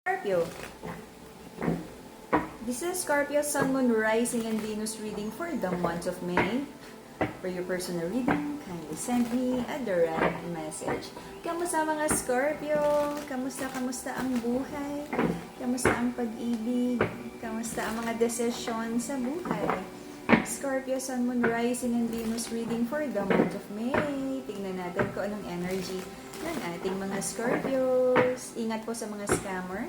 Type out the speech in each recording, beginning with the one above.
Scorpio. This is Scorpio Sun, Moon, Rising, and Venus reading for the month of May. For your personal reading, kindly send me a direct message. Kamusta mga Scorpio? Kamusta ang buhay? Kamusta ang pag-ibig? Kamusta ang mga desisyon sa buhay? Scorpio Sun, Moon, Rising, and Venus reading for the month of May. Tignan natin kung anong energy ng ating mga Scorpios. Ingat po sa mga scammer.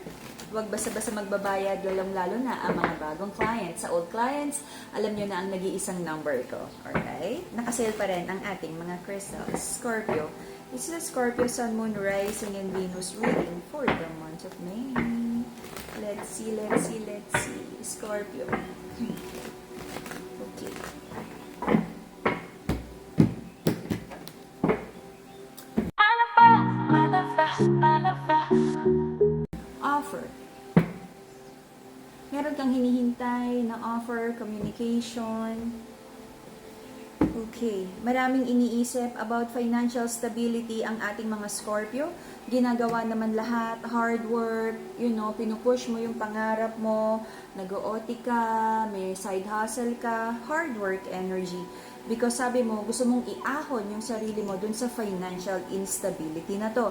Huwag basta-basta magbabayad, lalong-lalo na ang mga bagong clients. Sa old clients, alam nyo na ang nag-iisang number ko. Alright? Nakasale pa rin ang ating mga crystals. Scorpio. This is a Scorpio Sun, Moon, Rising, and Venus reading for the month of May. Let's see. Scorpio. Okay. Offer. Meron kang hinihintay na offer, communication. Okay. Maraming iniisip about financial stability ang ating mga Scorpio. Ginagawa naman lahat, hard work, pinupush mo yung pangarap mo, nag-OT ka, may side hustle ka, hard work energy. Because sabi mo, gusto mong iahon yung sarili mo dun sa financial instability na to.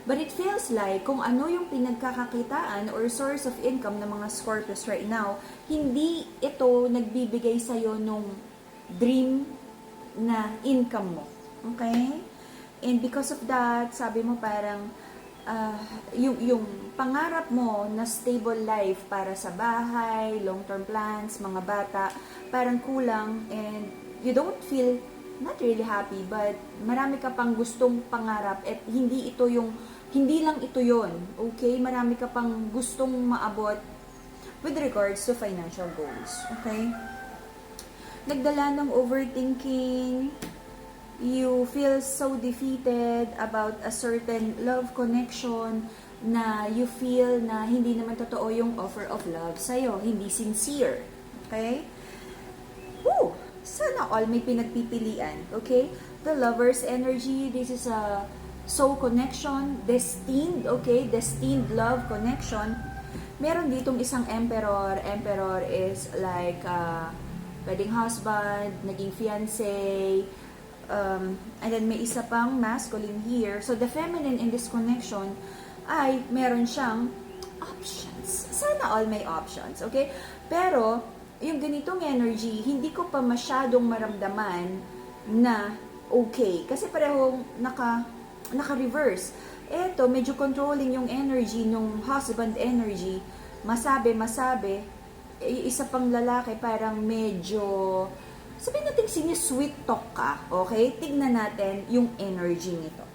But it feels like kung ano yung pinagkakakitaan or source of income ng mga Scorpios right now, hindi ito nagbibigay sa'yo nung dream na income mo. Okay? And because of that, sabi mo parang yung pangarap mo na stable life para sa bahay, long-term plans, mga bata, parang kulang and you don't feel not really happy, but marami ka pang gustong pangarap at hindi lang ito yon, okay? Marami ka pang gustong maabot with regards to financial goals, okay? Nagdala ng overthinking, you feel so defeated about a certain love connection na you feel na hindi naman totoo yung offer of love sa'yo, hindi sincere, okay? Woo! Sana all may pinagpipilian, okay? The lover's energy, this is a soul connection, destined, okay? Destined love connection. Meron ditong isang emperor. Emperor is like pwedeng husband, naging fiancé, and then may isa pang masculine here. So the feminine in this connection ay meron siyang options. Sana all may options, okay? Pero yung ganitong energy, hindi ko pa masyadong maramdaman na okay. Kasi parehong naka-reverse. Eto, medyo controlling yung energy ng husband energy. Masabi. Isa pang lalaki, parang medyo, sabihin natin sweet talk ka. Okay? Tignan natin yung energy nito.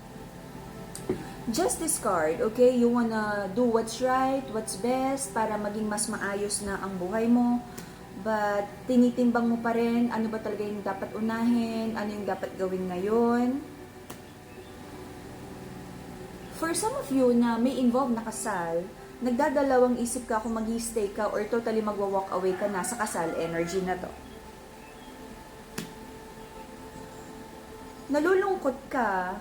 Justice card, okay? You wanna do what's right, what's best, para maging mas maayos na ang buhay mo. But tinitimbang mo pa rin ano ba talaga yung dapat unahin, ano yung dapat gawin ngayon. For some of you na may involved na kasal, nagdadalawang isip ka kung mag-stay ka or totally magwa-walk away ka na sa kasal energy na to. Nalulungkot ka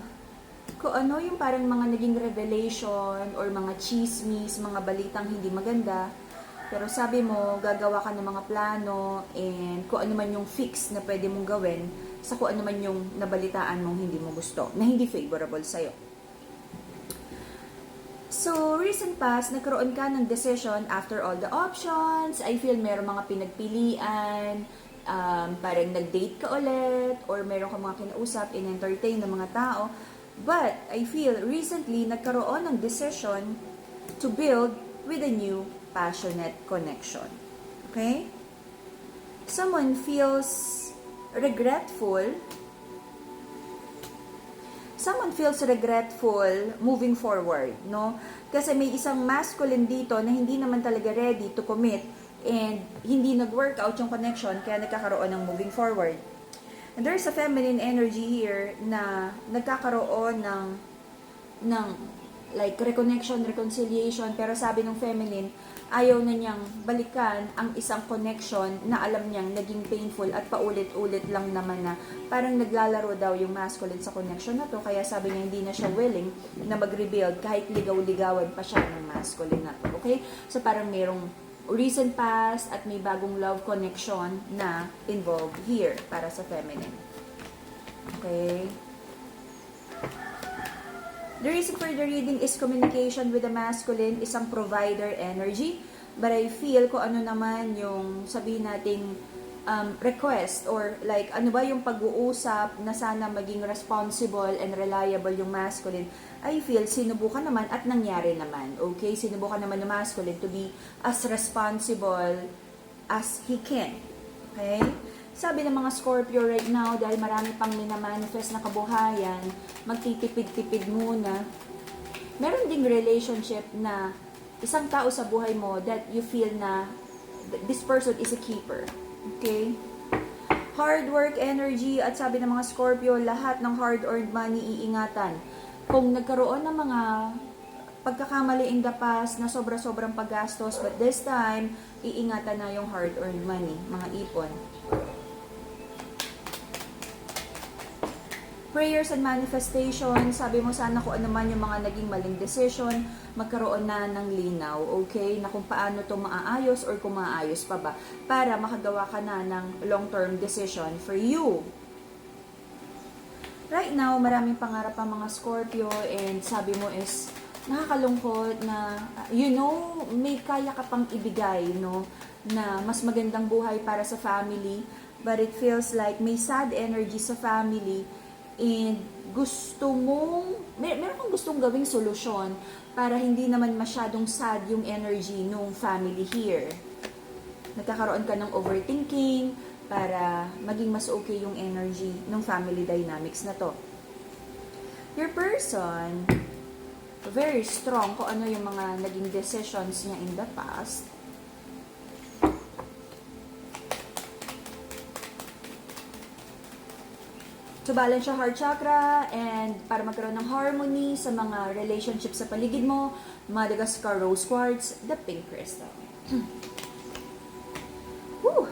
kung ano yung parang mga naging revelation or mga chismis, mga balitang hindi maganda. Pero sabi mo, gagawa ka ng mga plano and kung ano man yung fix na pwede mong gawin sa kung ano man yung nabalitaan mong hindi mo gusto, na hindi favorable sa'yo. So, recent past, nagkaroon ka ng decision after all the options. I feel meron mga pinagpilian, parang nag-date ka ulit, or meron ka mga kinausap, in-entertain ng mga tao. But, I feel recently, nagkaroon ng decision to build with a new passionate connection. Okay? Someone feels regretful. Someone feels regretful moving forward, no? Kasi may isang masculine dito na hindi naman talaga ready to commit and hindi nag-work out yung connection kaya nagkakaroon ng moving forward. And there's a feminine energy here na nagkakaroon ng like reconnection, reconciliation, pero sabi ng feminine, ayaw na niyang balikan ang isang connection na alam niyang naging painful at paulit-ulit lang naman na parang naglalaro daw yung masculine sa connection na to, kaya sabi niya hindi na siya willing na mag-rebuild kahit ligaw-ligawan pa siya ng masculine na to, okay? So parang merong recent past at may bagong love connection na involved here para sa feminine. Okay? The reason for the reading is communication with the masculine, isang provider energy. But I feel kung ano naman yung sabihin nating request or like ano ba yung pag-uusap na sana maging responsible and reliable yung masculine. I feel sinubukan naman at nangyari naman. Okay? Sinubukan naman ng masculine to be as responsible as he can. Okay? Sabi ng mga Scorpio right now, dahil marami pang minamanifest na kabuhayan, magtitipid-tipid muna. Meron ding relationship na isang tao sa buhay mo that you feel na this person is a keeper. Okay? Hard work, energy, at sabi ng mga Scorpio, lahat ng hard-earned money iingatan. Kung nagkaroon ng mga pagkakamali in the past na sobra-sobrang paggastos, but this time, iingatan na yung hard-earned money, mga ipon. Prayers and manifestation, sabi mo sana kung ano man yung mga naging maling decision, magkaroon na ng linaw, okay? Na kung paano to maaayos or kung maaayos pa ba, para makagawa ka na ng long-term decision for you. Right now, maraming pangarap ang mga Scorpio and sabi mo is nakakalungkot na, you know, may kaya ka pang ibigay, no? Na mas magandang buhay para sa family, but it feels like may sad energy sa family and gusto mong, meron kang gustong gawing solusyon para hindi naman masyadong sad yung energy nung family here. Nagkakaroon ka ng overthinking para maging mas okay yung energy ng family dynamics na to. Your person, very strong kung ano yung mga naging decisions niya in the past. To balance your heart chakra and para magkaroon ng harmony sa mga relationships sa paligid mo, Madagascar Rose Quartz, the pink crystal. Woo!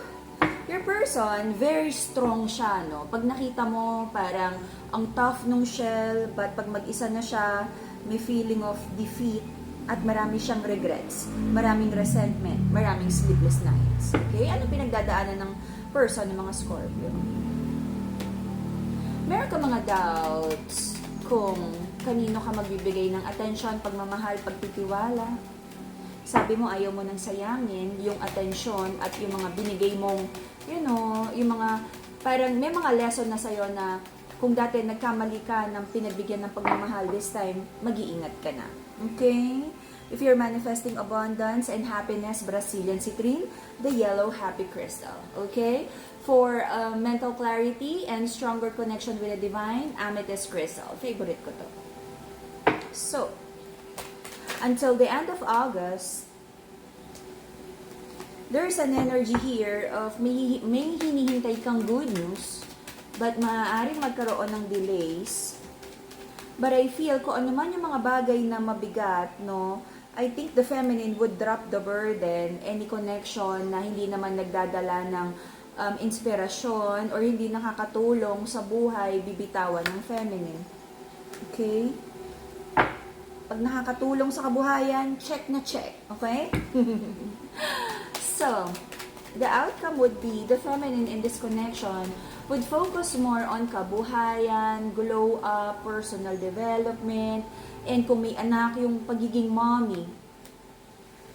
Your person, very strong siya, no? Pag nakita mo, parang ang tough nung shell, but pag mag-isa na siya, may feeling of defeat at marami siyang regrets, maraming resentment, maraming sleepless nights. Okay? Ano pinagdadaanan ng person ng mga Scorpio? Meron ka mga doubts kung kanino ka magbibigay ng attention, pagmamahal, pagtitiwala. Sabi mo, ayaw mo nang sayangin yung attention at yung mga binigay mong, you know, yung mga, parang may mga lesson na sa'yo na kung dati nagkamali ka ng pinagbigyan ng pagmamahal, this time, mag-iingat ka na. Okay? If you're manifesting abundance and happiness, Brazilian citrine, the yellow happy crystal. Okay? For mental clarity and stronger connection with the divine, amethyst crystal. Favorite ko to. So, until the end of August, there's an energy here of may hinihintay kang good news, but maaaring magkaroon ng delays. But I feel kung ano man yung mga bagay na mabigat, no, I think the feminine would drop the burden, any connection na hindi naman nagdadala ng inspirasyon or hindi nakakatulong sa buhay, bibitawan ng feminine. Okay? Pag nakakatulong sa kabuhayan, check na check. Okay? So, the outcome would be the feminine in this connection would focus more on kabuhayan, glow up, personal development, and kung may anak, yung pagiging mommy,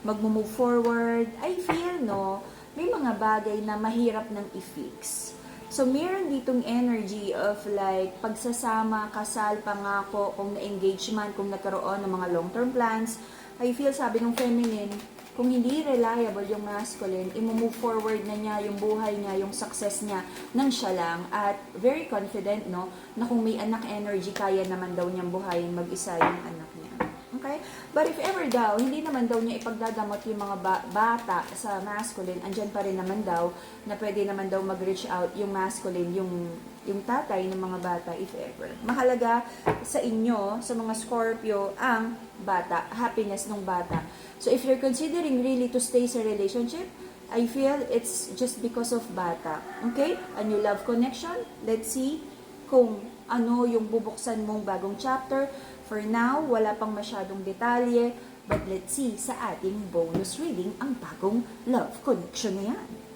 mag-move forward. I feel, no, may mga bagay na mahirap nang i-fix. So, meron ditong energy of like, pagsasama, kasal, pangako, kung na-engagement, kung nagkaroon ng mga long-term plans. I feel, sabi ng feminine, kung hindi reliable yung masculine, i-move forward na niya yung buhay niya, yung success niya, nang siya lang. At very confident, no, na kung may anak energy, kaya naman daw niyang buhayin mag-isa yung anak niya. Okay? But if ever daw, hindi naman daw niya ipagdadamot yung mga bata sa masculine, andyan pa rin naman daw na pwede naman daw mag-reach out yung masculine, yung tatay ng mga bata if ever. Mahalaga sa inyo, sa mga Scorpio, ang bata, happiness ng bata. So if you're considering really to stay sa relationship, I feel it's just because of bata. Okay? A new love connection. Let's see kung ano yung bubuksan mong bagong chapter. For now, wala pang masyadong detalye, but let's see sa ating bonus reading ang bagong love connection na yan.